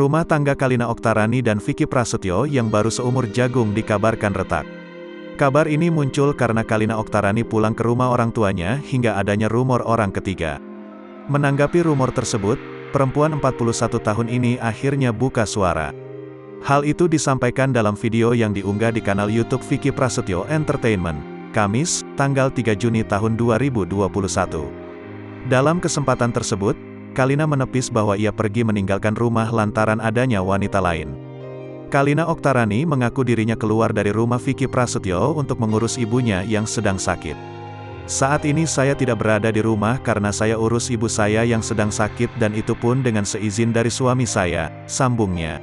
Rumah tangga Kalina Oktarani dan Vicky Prasetyo yang baru seumur jagung dikabarkan retak. Kabar ini muncul karena Kalina Oktarani pulang ke rumah orang tuanya hingga adanya rumor orang ketiga. Menanggapi rumor tersebut, perempuan 41 tahun ini akhirnya buka suara. Hal itu disampaikan dalam video yang diunggah di kanal YouTube Vicky Prasetyo Entertainment, Kamis, tanggal 3 Juni tahun 2021. Dalam kesempatan tersebut, Kalina menepis bahwa ia pergi meninggalkan rumah lantaran adanya wanita lain. Kalina Oktarani mengaku dirinya keluar dari rumah Vicky Prasetyo untuk mengurus ibunya yang sedang sakit. Saat ini saya tidak berada di rumah karena saya urus ibu saya yang sedang sakit dan itu pun dengan seizin dari suami saya, sambungnya.